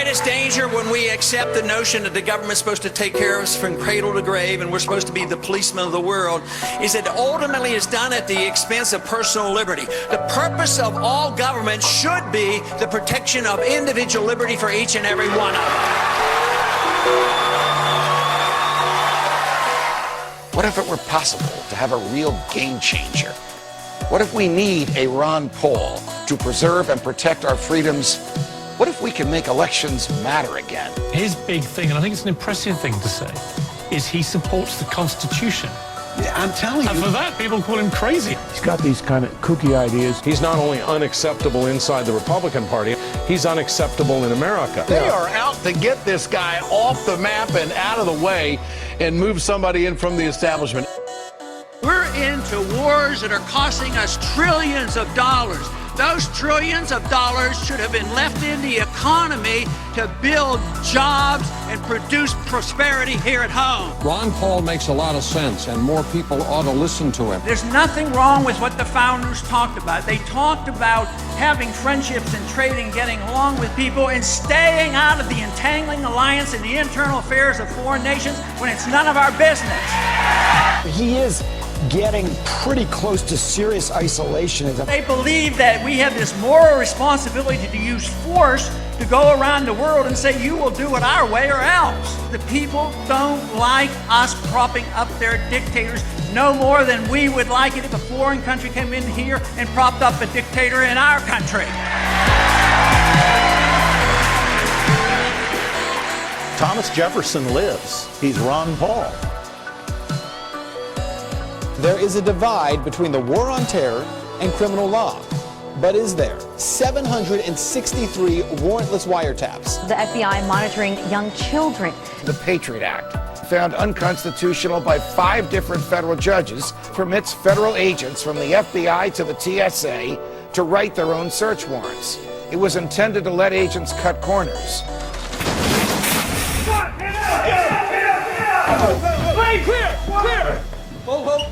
greatest danger when we accept the notion that the government's supposed to take care of us from cradle to grave and we're supposed to be the policemen of the world is that ultimately it's done at the expense of personal liberty. The purpose of all government should be the protection of individual liberty for each and every one of them. What if it were possible to have a real game changer? What if we need a Ron Paul to preserve and protect our freedoms? What if we can make elections matter again? His big thing, and I think it's an impressive thing to say, is he supports the Constitution. Yeah, I'm telling you. And for that, people call him crazy. He's got these kind of kooky ideas. He's not only unacceptable inside the Republican Party, he's unacceptable in America. They are out to get this guy off the map and out of the way and move somebody in from the establishment. We're into wars that are costing us trillions of dollars. Those trillions of dollars should have been left in the economy to build jobs and produce prosperity here at home. Ron Paul makes a lot of sense, and more people ought to listen to him. There's nothing wrong with what the founders talked about. They talked about having friendships and trading, getting along with people, and staying out of the entangling alliance in the internal affairs of foreign nations when it's none of our business. He is getting pretty close to serious isolation. They believe that we have this moral responsibility to use force to go around the world and say, you will do it our way or else. The people don't like us propping up their dictators no more than we would like it if a foreign country came in here and propped up a dictator in our country. Thomas Jefferson lives. He's Ron Paul. There is a divide between the war on terror and criminal law. But is there? 763 warrantless wiretaps. The FBI monitoring young children. The Patriot Act, found unconstitutional by 5 different federal judges, permits federal agents from the FBI to the TSA to write their own search warrants. It was intended to let agents cut corners. Lane clear! Clear! Whoa.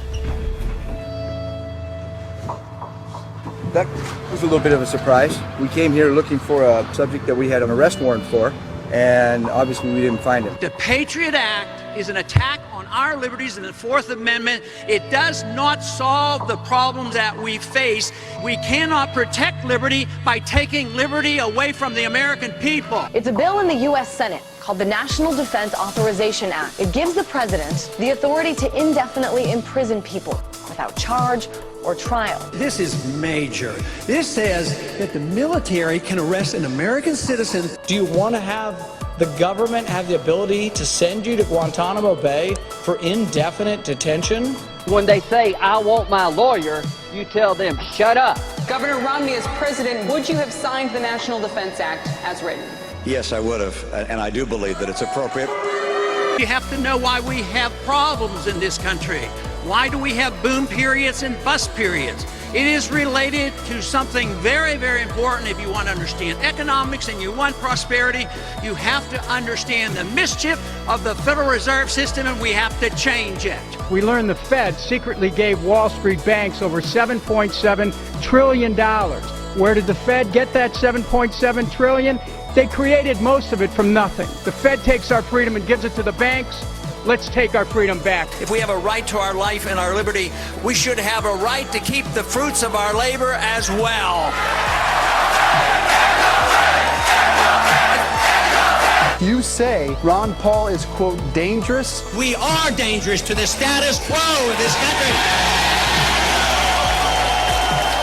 That was a little bit of a surprise. We came here looking for a subject that we had an arrest warrant for, and obviously we didn't find him. The Patriot Act is an attack on our liberties in the Fourth Amendment. It does not solve the problems that we face. We cannot protect liberty by taking liberty away from the American people. It's a bill in the U.S. Senate called the National Defense Authorization Act. It gives the president the authority to indefinitely imprison people without charge or trial. This is major. This says that the military can arrest an American citizen. Do you want to have the government have the ability to send you to Guantanamo Bay for indefinite detention? When they say, I want my lawyer, you tell them, shut up. Governor Romney, as president, would you have signed the National Defense Act as written? Yes, I would have, and I do believe that it's appropriate. You have to know why we have problems in this country. Why do we have boom periods and bust periods? It is related to something very, very important. If you want to understand economics and you want prosperity, you have to understand the mischief of the Federal Reserve System, and we have to change it. We learned the Fed secretly gave Wall Street banks over $7.7 trillion. Where did the Fed get that $7.7 trillion? They created most of it from nothing. The Fed takes our freedom and gives it to the banks. Let's take our freedom back. If we have a right to our life and our liberty, we should have a right to keep the fruits of our labor as well. You say Ron Paul is, quote, dangerous? We are dangerous to the status quo of this country.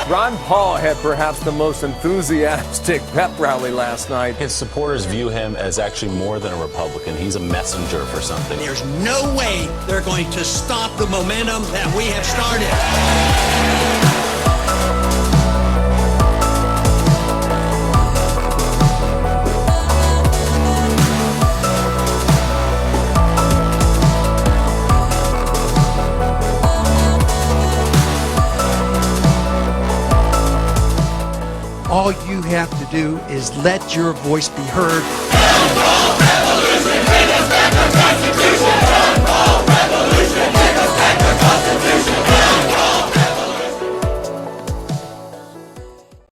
Ron Paul had perhaps the most enthusiastic pep rally last night. His supporters view him as actually more than a Republican. He's a messenger for something. There's no way they're going to stop the momentum that we have started. All you have to do is let your voice be heard.